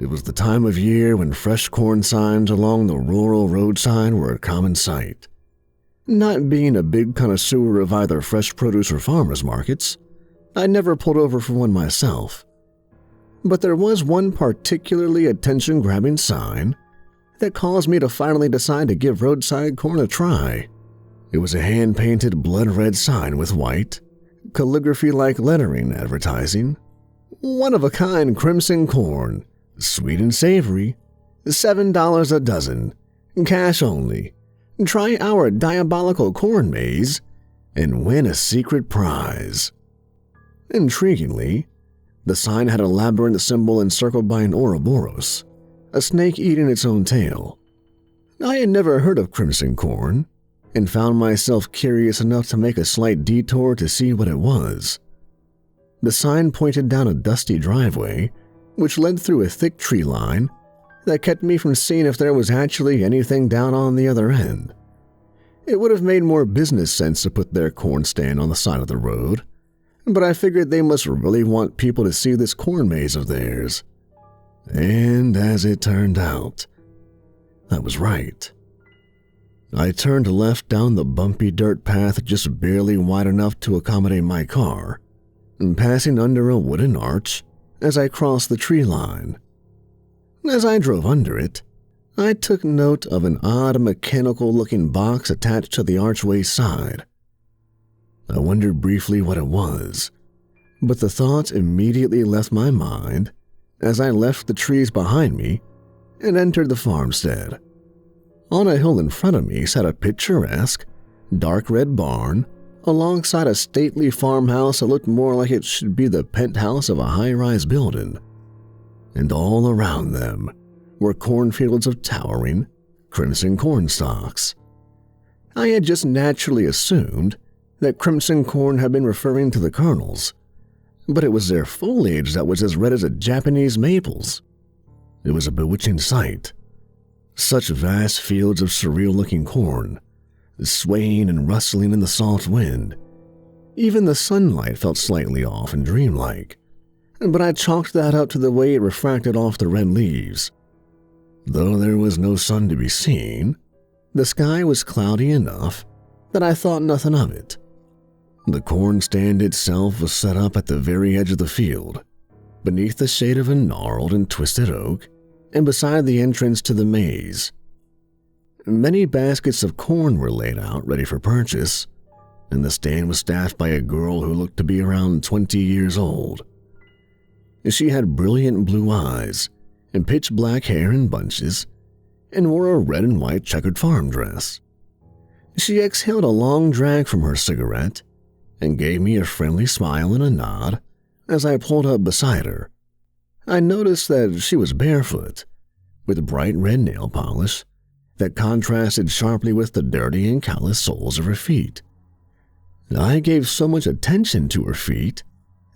It was the time of year when fresh corn signs along the rural roadside were a common sight. Not being a big connoisseur of either fresh produce or farmers markets, I never pulled over for one myself. But there was one particularly attention-grabbing sign that caused me to finally decide to give roadside corn a try. It was a hand-painted blood-red sign with white, calligraphy-like lettering advertising, one-of-a-kind crimson corn, sweet and savory, $7 a dozen, cash only. Try our diabolical corn maze and win a secret prize. Intriguingly, the sign had a labyrinth symbol encircled by an Ouroboros, a snake eating its own tail. I had never heard of crimson corn, and found myself curious enough to make a slight detour to see what it was. The sign pointed down a dusty driveway, which led through a thick tree line that kept me from seeing if there was actually anything down on the other end. It would have made more business sense to put their corn stand on the side of the road, but I figured they must really want people to see this corn maze of theirs. And as it turned out, I was right. I turned left down the bumpy dirt path just barely wide enough to accommodate my car, passing under a wooden arch as I crossed the tree line. As I drove under it, I took note of an odd mechanical-looking box attached to the archway's side. I wondered briefly what it was, but the thought immediately left my mind as I left the trees behind me and entered the farmstead. On a hill in front of me sat a picturesque, dark red barn alongside a stately farmhouse that looked more like it should be the penthouse of a high-rise building. And all around them were cornfields of towering, crimson corn stalks. I had just naturally assumed that crimson corn had been referring to the kernels, but it was their foliage that was as red as a Japanese maples. It was a bewitching sight. Such vast fields of surreal-looking corn, swaying and rustling in the soft wind. Even the sunlight felt slightly off and dreamlike, but I chalked that up to the way it refracted off the red leaves. Though there was no sun to be seen, the sky was cloudy enough that I thought nothing of it. The corn stand itself was set up at the very edge of the field, beneath the shade of a gnarled and twisted oak, and beside the entrance to the maze. Many baskets of corn were laid out ready for purchase, and the stand was staffed by a girl who looked to be around 20 years old. She had brilliant blue eyes and pitch black hair in bunches, and wore a red and white checkered farm dress. She exhaled a long drag from her cigarette and gave me a friendly smile and a nod as I pulled up beside her. I noticed that she was barefoot, with bright red nail polish that contrasted sharply with the dirty and callous soles of her feet. I gave so much attention to her feet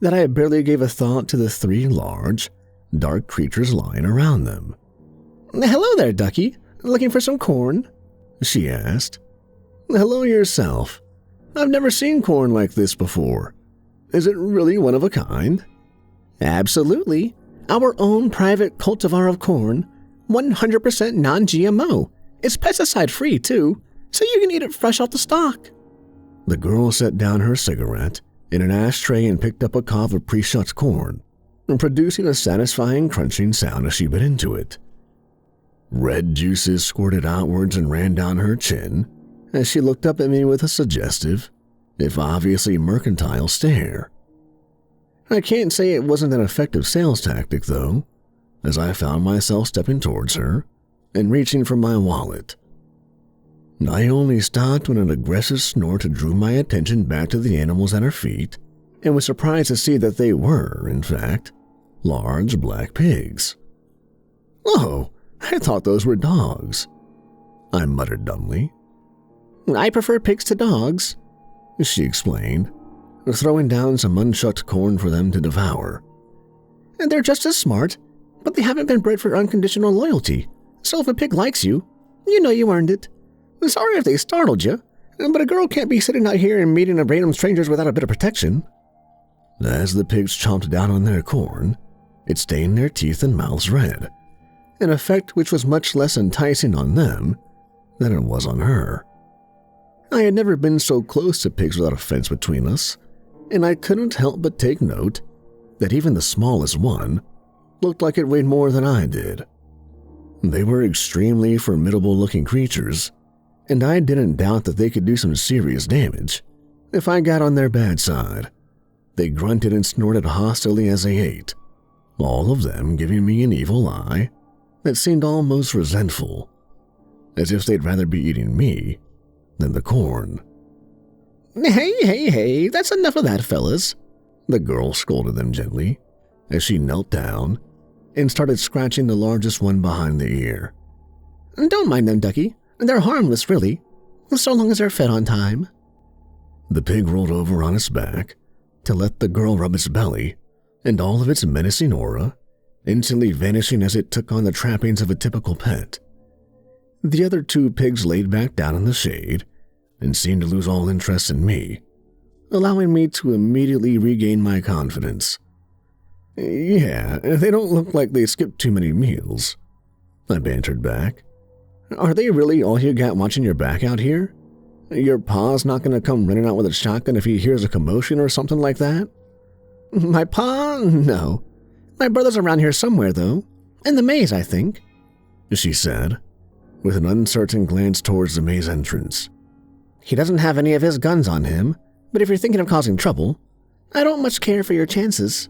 that I barely gave a thought to the three large, dark creatures lying around them. "Hello there, Ducky. Looking for some corn?" she asked. "Hello yourself. I've never seen corn like this before. Is it really one of a kind?" "Absolutely. Our own private cultivar of corn, 100% non-GMO. It's pesticide-free, too, so you can eat it fresh off the stalk." The girl set down her cigarette in an ashtray and picked up a cob of pre-shucked corn, producing a satisfying crunching sound as she bit into it. Red juices squirted outwards and ran down her chin as she looked up at me with a suggestive, if obviously mercantile, stare. I can't say it wasn't an effective sales tactic, though, as I found myself stepping towards her and reaching for my wallet. I only stopped when an aggressive snort drew my attention back to the animals at her feet, and was surprised to see that they were, in fact, large black pigs. "Oh, I thought those were dogs," I muttered dumbly. "I prefer pigs to dogs," she explained, throwing down some unshucked corn for them to devour. "They're just as smart, but they haven't been bred for unconditional loyalty, so if a pig likes you, you know you earned it. Sorry if they startled you, but a girl can't be sitting out here and meeting random strangers without a bit of protection." As the pigs chomped down on their corn, it stained their teeth and mouths red, an effect which was much less enticing on them than it was on her. I had never been so close to pigs without a fence between us, and I couldn't help but take note that even the smallest one looked like it weighed more than I did. They were extremely formidable-looking creatures, and I didn't doubt that they could do some serious damage if I got on their bad side. They grunted and snorted hostilely as they ate, all of them giving me an evil eye that seemed almost resentful, as if they'd rather be eating me than the corn. Hey, that's enough of that, fellas," the girl scolded them gently as she knelt down and started scratching the largest one behind the ear. "Don't mind them, Ducky. They're harmless, really, so long as they're fed on time." The pig rolled over on its back to let the girl rub its belly, and all of its menacing aura instantly vanishing as it took on the trappings of a typical pet. The other two pigs laid back down in the shade and seemed to lose all interest in me, allowing me to immediately regain my confidence. "Yeah, they don't look like they skipped too many meals," I bantered back. "Are they really all you got watching your back out here? Your pa's not going to come running out with a shotgun if he hears a commotion or something like that?" "My pa? No. My brother's around here somewhere, though. In the maze, I think," she said, with an uncertain glance towards the maze entrance. "He doesn't have any of his guns on him, but if you're thinking of causing trouble, I don't much care for your chances."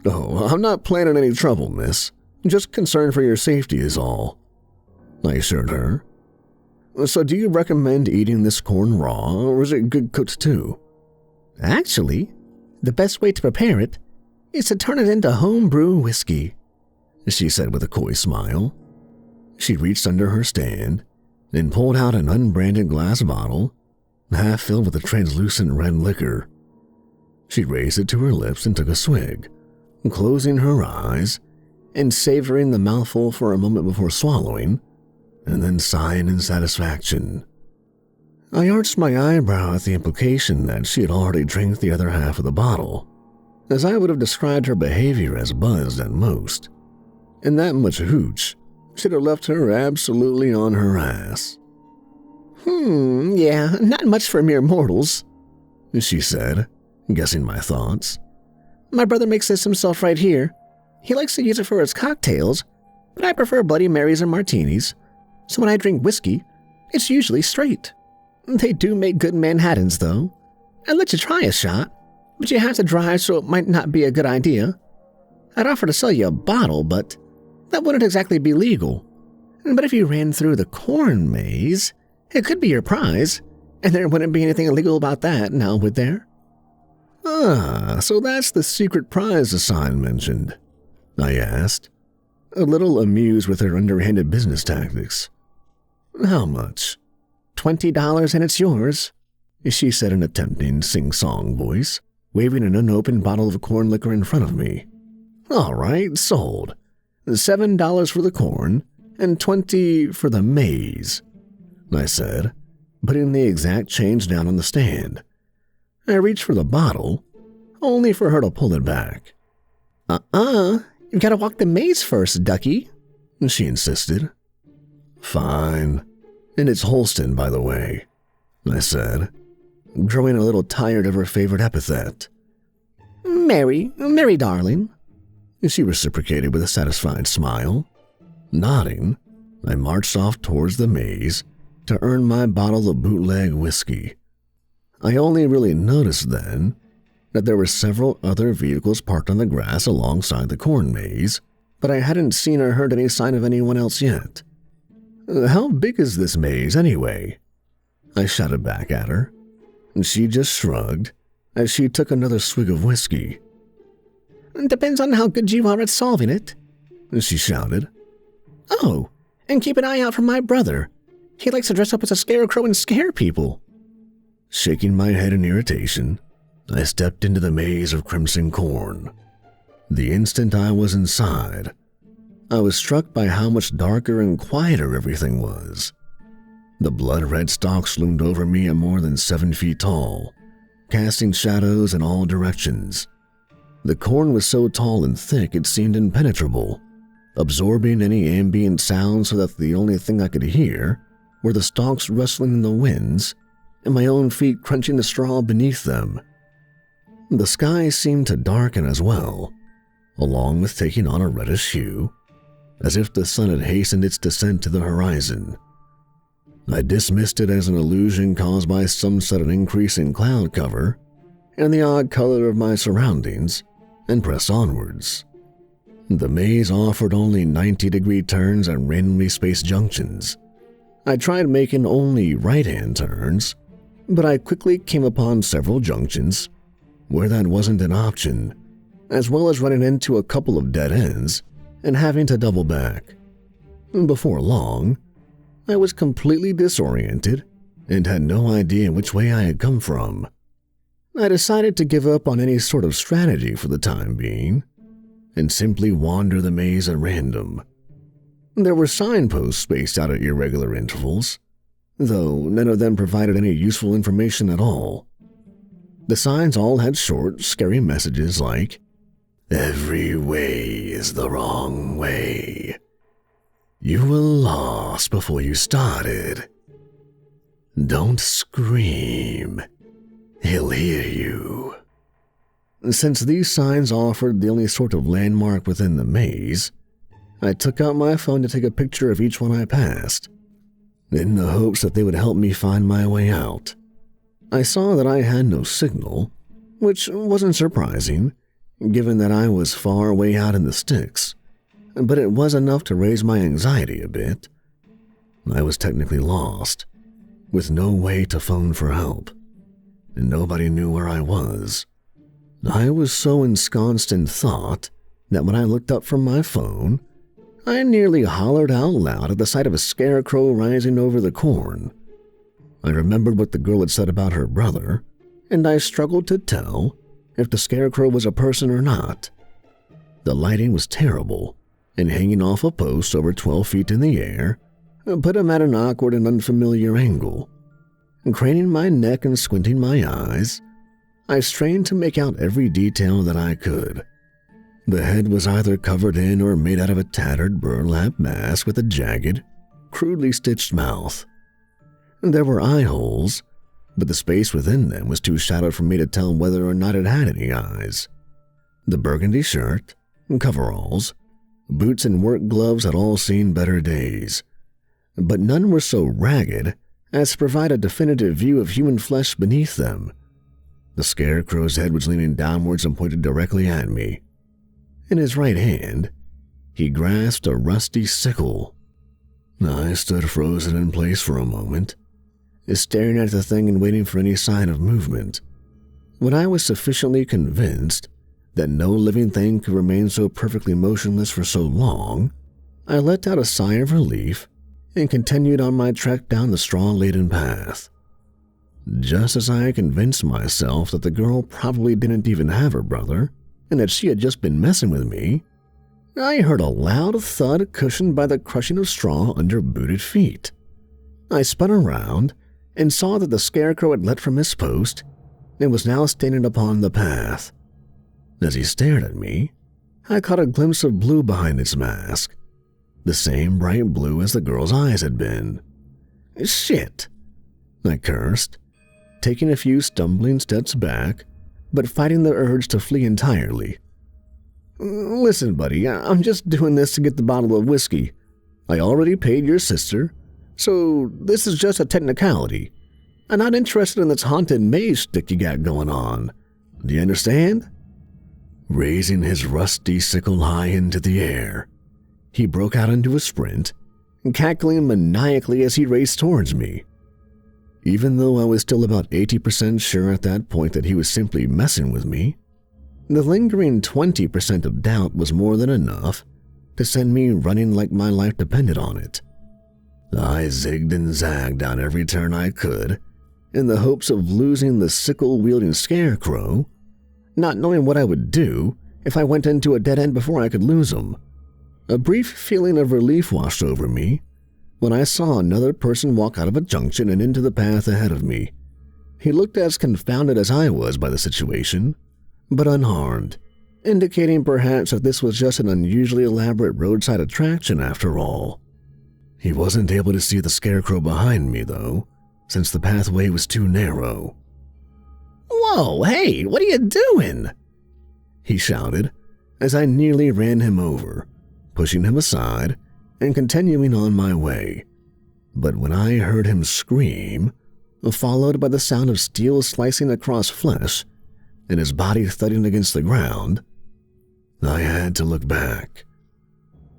"Oh, I'm not planning any trouble, miss. Just concerned for your safety is all," I assured her. "So do you recommend eating this corn raw, or is it good cooked too?" "Actually, the best way to prepare it is to turn it into homebrew whiskey," she said with a coy smile. She reached under her stand and pulled out an unbranded glass bottle, half filled with a translucent red liquor. She raised it to her lips and took a swig, closing her eyes and savoring the mouthful for a moment before swallowing, and then sighing in satisfaction. I arched my eyebrow at the implication that she had already drank the other half of the bottle, as I would have described her behavior as buzzed at most, and that much hooch should have left her absolutely on her ass. Yeah, not much for mere mortals," she said, guessing my thoughts. "My brother makes this himself right here. He likes to use it for his cocktails, but I prefer Bloody Marys and martinis, so when I drink whiskey, it's usually straight. They do make good Manhattans, though. I'd let you try a shot, but you have to drive, so it might not be a good idea. I'd offer to sell you a bottle, but that wouldn't exactly be legal. But if you ran through the corn maze, it could be your prize, and there wouldn't be anything illegal about that, now would there?" "Ah, so that's the secret prize the sign mentioned?" I asked, a little amused with her underhanded business tactics. "How much?" $20 and it's yours," she said in a tempting sing-song voice, waving an unopened bottle of corn liquor in front of me. "All right, sold. $7 for the corn and $20 for the maze," I said, putting the exact change down on the stand. I reached for the bottle, only for her to pull it back. "You gotta walk the maze first, Ducky," she insisted. "Fine. And it's Holston, by the way," I said, growing a little tired of her favorite epithet. Mary, darling," she reciprocated with a satisfied smile. Nodding, I marched off towards the maze to earn my bottle of bootleg whiskey. I only really noticed then that there were several other vehicles parked on the grass alongside the corn maze, but I hadn't seen or heard any sign of anyone else yet. "How big is this maze, anyway?" I shouted back at her, and she just shrugged as she took another swig of whiskey. "Depends on how good you are at solving it," she shouted. "Oh, and keep an eye out for my brother. He likes to dress up as a scarecrow and scare people." Shaking my head in irritation, I stepped into the maze of crimson corn. The instant I was inside, I was struck by how much darker and quieter everything was. The blood-red stalks loomed over me at more than 7 feet tall, casting shadows in all directions. The corn was so tall and thick it seemed impenetrable, absorbing any ambient sound so that the only thing I could hear were the stalks rustling in the winds and my own feet crunching the straw beneath them. The sky seemed to darken as well, along with taking on a reddish hue, as if the sun had hastened its descent to the horizon. I dismissed it as an illusion caused by some sudden increase in cloud cover and the odd color of my surroundings, and pressed onwards. The maze offered only 90-degree turns at randomly spaced junctions. I tried making only right-hand turns, but I quickly came upon several junctions where that wasn't an option, as well as running into a couple of dead ends and having to double back. Before long, I was completely disoriented and had no idea which way I had come from. I decided to give up on any sort of strategy for the time being and simply wander the maze at random. There were signposts spaced out at irregular intervals, though none of them provided any useful information at all. The signs all had short, scary messages like, "Every way is the wrong way. You were lost before you started. Don't scream. He'll hear you." Since these signs offered the only sort of landmark within the maze, I took out my phone to take a picture of each one I passed, in the hopes that they would help me find my way out. I saw that I had no signal, which wasn't surprising, given that I was far way out in the sticks, but it was enough to raise my anxiety a bit. I was technically lost, with no way to phone for help, and nobody knew where I was. I was so ensconced in thought that when I looked up from my phone, I nearly hollered out loud at the sight of a scarecrow rising over the corn. I remembered what the girl had said about her brother, and I struggled to tell if the scarecrow was a person or not. The lighting was terrible, and hanging off a post over 12 feet in the air put him at an awkward and unfamiliar angle. Craning my neck and squinting my eyes, I strained to make out every detail that I could. The head was either covered in or made out of a tattered burlap mask with a jagged, crudely stitched mouth. There were eye holes, but the space within them was too shadowed for me to tell whether or not it had any eyes. The burgundy shirt, coveralls, boots and work gloves had all seen better days, but none were so ragged as to provide a definitive view of human flesh beneath them. The scarecrow's head was leaning downwards and pointed directly at me. In his right hand, he grasped a rusty sickle. I stood frozen in place for a moment, staring at the thing and waiting for any sign of movement. When I was sufficiently convinced that no living thing could remain so perfectly motionless for so long, I let out a sigh of relief and continued on my trek down the straw-laden path. Just as I convinced myself that the girl probably didn't even have her brother, and that she had just been messing with me, I heard a loud thud cushioned by the crushing of straw under booted feet. I spun around and saw that the scarecrow had leapt from his post and was now standing upon the path. As he stared at me, I caught a glimpse of blue behind its mask, the same bright blue as the girl's eyes had been. "Shit!" I cursed, taking a few stumbling steps back, but fighting the urge to flee entirely. "Listen, buddy, I'm just doing this to get the bottle of whiskey. I already paid your sister, so this is just a technicality. I'm not interested in this haunted maze shtick you got going on. Do you understand?" Raising his rusty sickle high into the air, he broke out into a sprint, cackling maniacally as he raced towards me. Even though I was still about 80% sure at that point that he was simply messing with me, the lingering 20% of doubt was more than enough to send me running like my life depended on it. I zigged and zagged down every turn I could in the hopes of losing the sickle-wielding scarecrow, not knowing what I would do if I went into a dead end before I could lose him. A brief feeling of relief washed over me when I saw another person walk out of a junction and into the path ahead of me. He looked as confounded as I was by the situation, but unharmed, indicating perhaps that this was just an unusually elaborate roadside attraction after all. He wasn't able to see the scarecrow behind me, though, since the pathway was too narrow. "Whoa, hey, what are you doing?" he shouted as I nearly ran him over, pushing him aside and continuing on my way. But when I heard him scream, followed by the sound of steel slicing across flesh and his body thudding against the ground, I had to look back.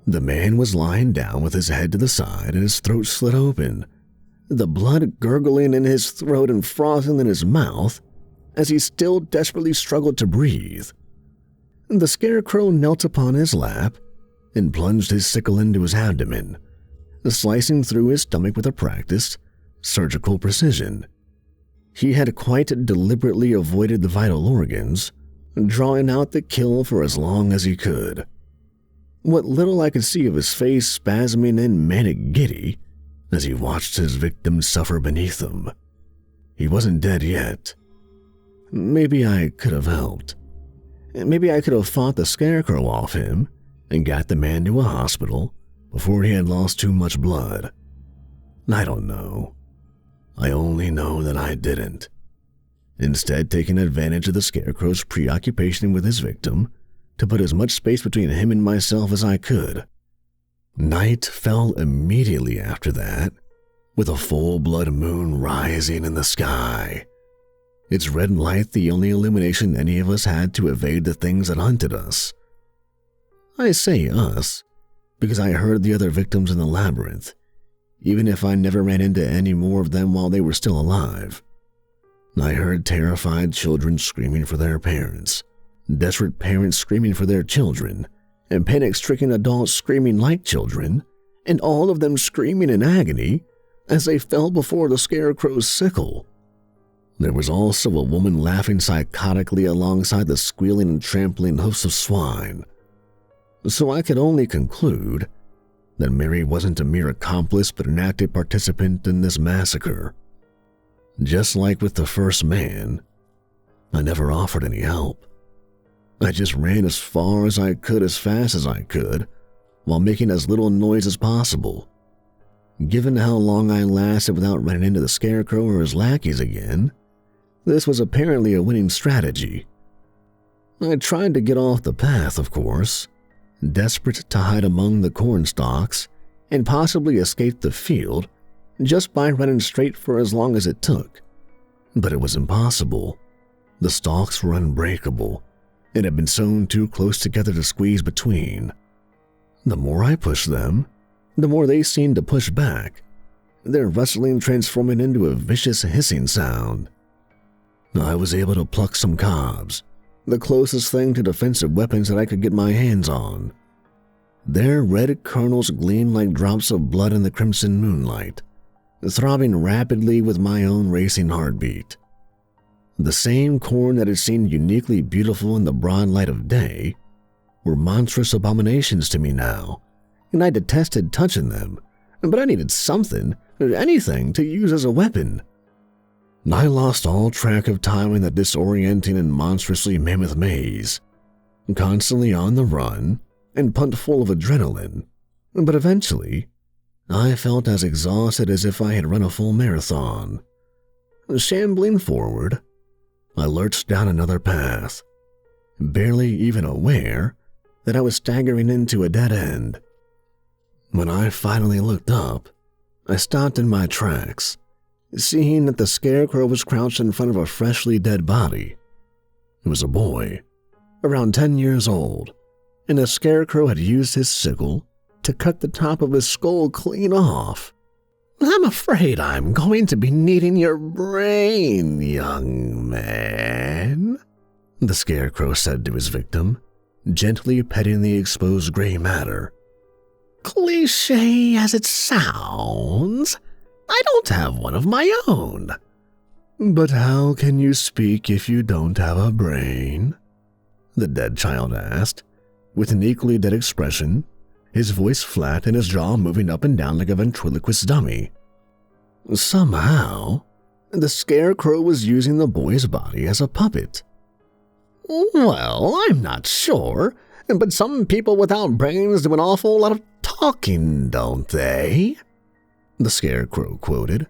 The man was lying down with his head to the side and his throat slit open, the blood gurgling in his throat and frothing in his mouth as he still desperately struggled to breathe. The scarecrow knelt upon his lap and plunged his sickle into his abdomen, slicing through his stomach with a practiced, surgical precision. He had quite deliberately avoided the vital organs, drawing out the kill for as long as he could. What little I could see of his face spasming in manic giddy as he watched his victim suffer beneath him. He wasn't dead yet. Maybe I could have helped. Maybe I could have fought the scarecrow off him and got the man to a hospital before he had lost too much blood. I don't know. I only know that I didn't. Instead, taking advantage of the scarecrow's preoccupation with his victim to put as much space between him and myself as I could. Night fell immediately after that, with a full blood moon rising in the sky. Its red light the only illumination any of us had to evade the things that hunted us. I say us, because I heard the other victims in the labyrinth, even if I never ran into any more of them while they were still alive. I heard terrified children screaming for their parents, desperate parents screaming for their children, and panic-stricken adults screaming like children, and all of them screaming in agony as they fell before the scarecrow's sickle. There was also a woman laughing psychotically alongside the squealing and trampling hoofs of swine. So I could only conclude that Mary wasn't a mere accomplice but an active participant in this massacre. Just like with the first man, I never offered any help. I just ran as far as I could as fast as I could while making as little noise as possible. Given how long I lasted without running into the scarecrow or his lackeys again, this was apparently a winning strategy. I tried to get off the path, of course, desperate to hide among the corn stalks and possibly escape the field just by running straight for as long as it took. But it was impossible. The stalks were unbreakable and had been sewn too close together to squeeze between. The more I pushed them, the more they seemed to push back, their rustling transforming into a vicious hissing sound. I was able to pluck some cobs, the closest thing to defensive weapons that I could get my hands on. Their red kernels gleamed like drops of blood in the crimson moonlight, throbbing rapidly with my own racing heartbeat. The same corn that had seemed uniquely beautiful in the broad light of day were monstrous abominations to me now, and I detested touching them, but I needed something, anything, to use as a weapon. I lost all track of time in the disorienting and monstrously mammoth maze, constantly on the run and pumped full of adrenaline, but eventually, I felt as exhausted as if I had run a full marathon. Shambling forward, I lurched down another path, barely even aware that I was staggering into a dead end. When I finally looked up, I stopped in my tracks, seeing that the scarecrow was crouched in front of a freshly dead body. It was a boy, around 10 years old, and the scarecrow had used his sickle to cut the top of his skull clean off. "I'm afraid I'm going to be needing your brain, young man," the scarecrow said to his victim, gently petting the exposed gray matter. "Cliché as it sounds, I don't have one of my own." "But how can you speak if you don't have a brain?" the dead child asked, with an equally dead expression, his voice flat and his jaw moving up and down like a ventriloquist dummy. Somehow, the scarecrow was using the boy's body as a puppet. Well, I'm not sure, but some people without brains do an awful lot of talking, don't they? The Scarecrow quoted.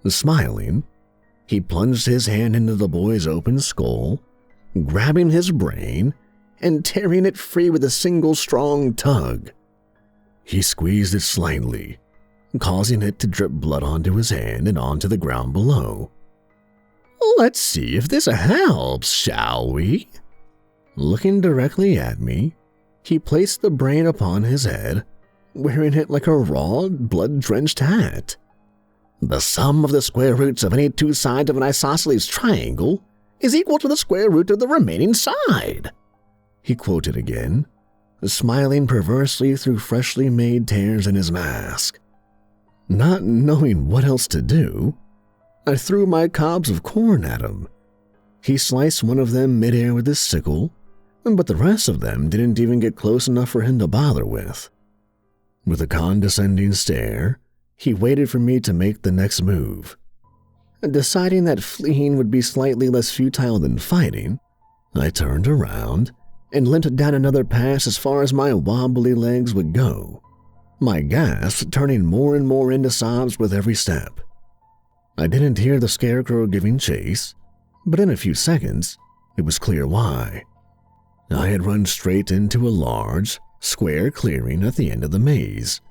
Smiling, he plunged his hand into the boy's open skull, grabbing his brain and tearing it free with a single strong tug. He squeezed it slightly, causing it to drip blood onto his hand and onto the ground below. Let's see if this helps, shall we? Looking directly at me, he placed the brain upon his head, wearing it like a raw, blood-drenched hat. The sum of the square roots of any two sides of an isosceles triangle is equal to the square root of the remaining side, he quoted again, smiling perversely through freshly made tears in his mask. Not knowing what else to do, I threw my cobs of corn at him. He sliced one of them midair with his sickle, but the rest of them didn't even get close enough for him to bother with. With a condescending stare, he waited for me to make the next move. Deciding that fleeing would be slightly less futile than fighting, I turned around and limped down another pass as far as my wobbly legs would go, my gasps turning more and more into sobs with every step. I didn't hear the Scarecrow giving chase, but in a few seconds, it was clear why. I had run straight into a large, square clearing at the end of the maze,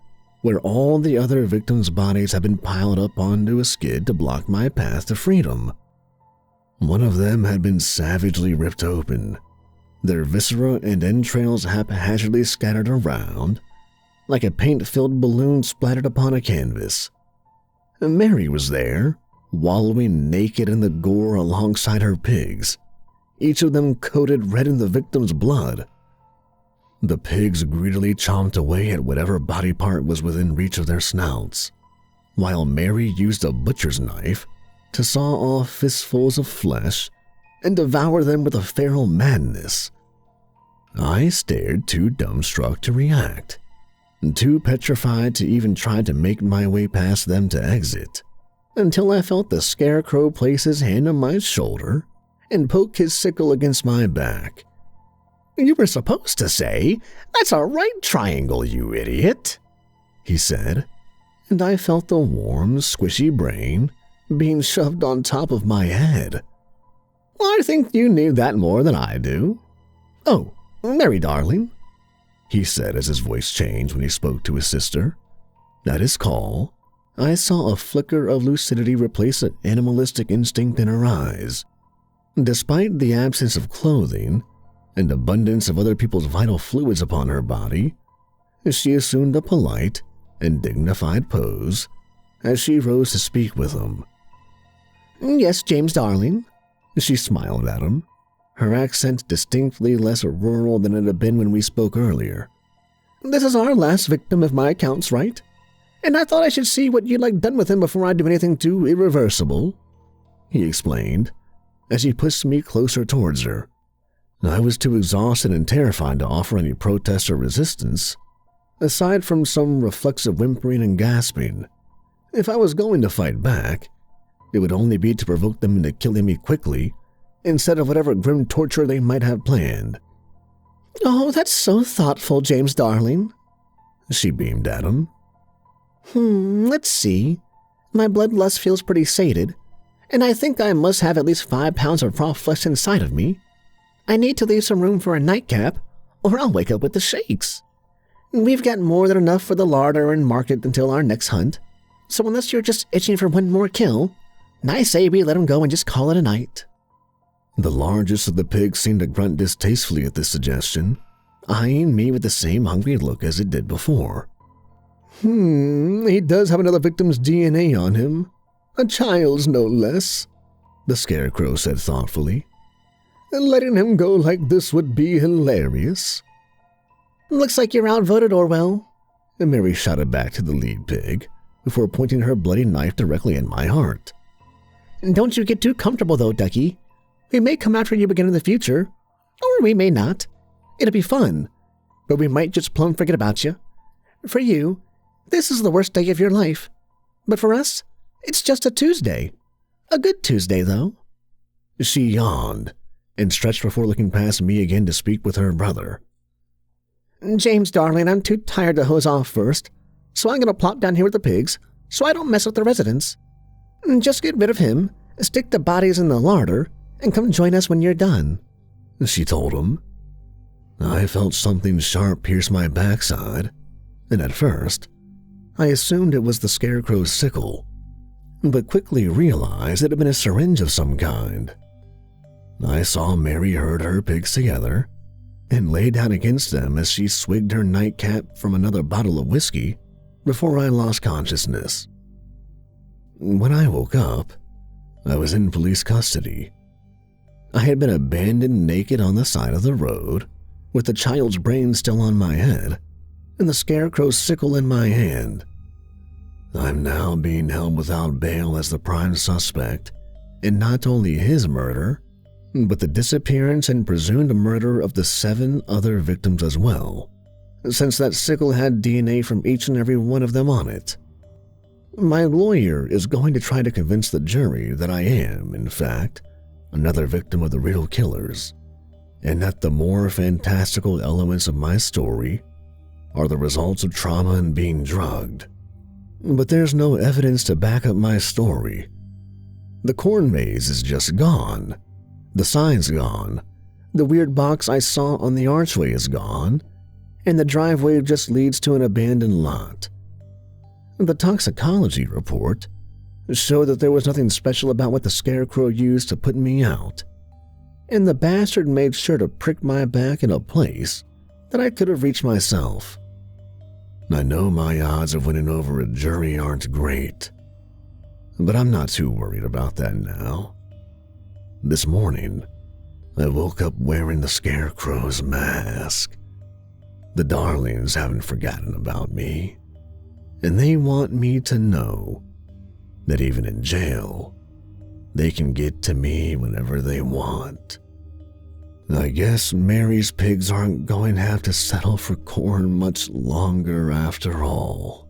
where all the other victims' bodies had been piled up onto a skid to block my path to freedom. One of them had been savagely ripped open, their viscera and entrails haphazardly scattered around, like a paint-filled balloon splattered upon a canvas. Mary was there, wallowing naked in the gore alongside her pigs, each of them coated red in the victim's blood. The pigs greedily chomped away at whatever body part was within reach of their snouts, while Mary used a butcher's knife to saw off fistfuls of flesh and devour them with a feral madness. I stared, too dumbstruck to react, too petrified to even try to make my way past them to exit, until I felt the Scarecrow place his hand on my shoulder and poke his sickle against my back. "You were supposed to say, 'That's a right triangle, you idiot,'" he said, and I felt the warm, squishy brain being shoved on top of my head. "I think you need that more than I do. Oh, Mary darling," he said as his voice changed when he spoke to his sister. At his call, I saw a flicker of lucidity replace an animalistic instinct in her eyes. Despite the absence of clothing and abundance of other people's vital fluids upon her body, she assumed a polite and dignified pose as she rose to speak with him. "Yes, James darling," she smiled at him, her accent distinctly less rural than it had been when we spoke earlier. "This is our last victim if my account's right, and I thought I should see what you'd like done with him before I do anything too irreversible," he explained as he pushed me closer towards her. I was too exhausted and terrified to offer any protest or resistance, aside from some reflexive whimpering and gasping. If I was going to fight back, it would only be to provoke them into killing me quickly, instead of whatever grim torture they might have planned. "Oh, that's so thoughtful, James darling," she beamed at him. Let's see. My bloodlust feels pretty sated, and I think I must have at least 5 pounds of raw flesh inside of me. I need to leave some room for a nightcap, or I'll wake up with the shakes. We've got more than enough for the larder and market until our next hunt, so unless you're just itching for one more kill, I say we let him go and just call it a night." The largest of the pigs seemed to grunt distastefully at this suggestion, eyeing me with the same hungry look as it did before. He does have another victim's DNA on him. A child's, no less," the Scarecrow said thoughtfully. "Letting him go like this would be hilarious." "Looks like you're outvoted, Orwell," Mary shouted back to the lead pig, before pointing her bloody knife directly at my heart. "Don't you get too comfortable, though, Ducky. We may come after you again in the future, or we may not. It'll be fun, but we might just plumb forget about you. For you, this is the worst day of your life, but for us, it's just a Tuesday. A good Tuesday, though." She yawned, and stretched before looking past me again to speak with her brother. James, darling, I'm too tired to hose off first, so I'm going to plop down here with the pigs so I don't mess with the residents. Just get rid of him, stick the bodies in the larder, and come join us when you're done," she told him. I felt something sharp pierce my backside, and at first, I assumed it was the scarecrow's sickle, but quickly realized it had been a syringe of some kind. I saw Mary herd her pigs together and lay down against them as she swigged her nightcap from another bottle of whiskey before I lost consciousness. When I woke up, I was in police custody. I had been abandoned naked on the side of the road, with the child's brain still on my head and the scarecrow's sickle in my hand. I'm now being held without bail as the prime suspect in not only his murder, but the disappearance and presumed murder of the 7 other victims as well, since that sickle had DNA from each and every one of them on it. My lawyer is going to try to convince the jury that I am, in fact, another victim of the real killers, and that the more fantastical elements of my story are the results of trauma and being drugged. But there's no evidence to back up my story. The corn maze is just gone. The sign's gone. The weird box I saw on the archway is gone. And the driveway just leads to an abandoned lot. The toxicology report showed that there was nothing special about what the scarecrow used to put me out. And the bastard made sure to prick my back in a place that I could have reached myself. I know my odds of winning over a jury aren't great, but I'm not too worried about that now. This morning, I woke up wearing the scarecrow's mask. The darlings haven't forgotten about me, and they want me to know that even in jail, they can get to me whenever they want. I guess Mary's pigs aren't going to have to settle for corn much longer after all.